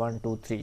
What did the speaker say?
1 2 3۔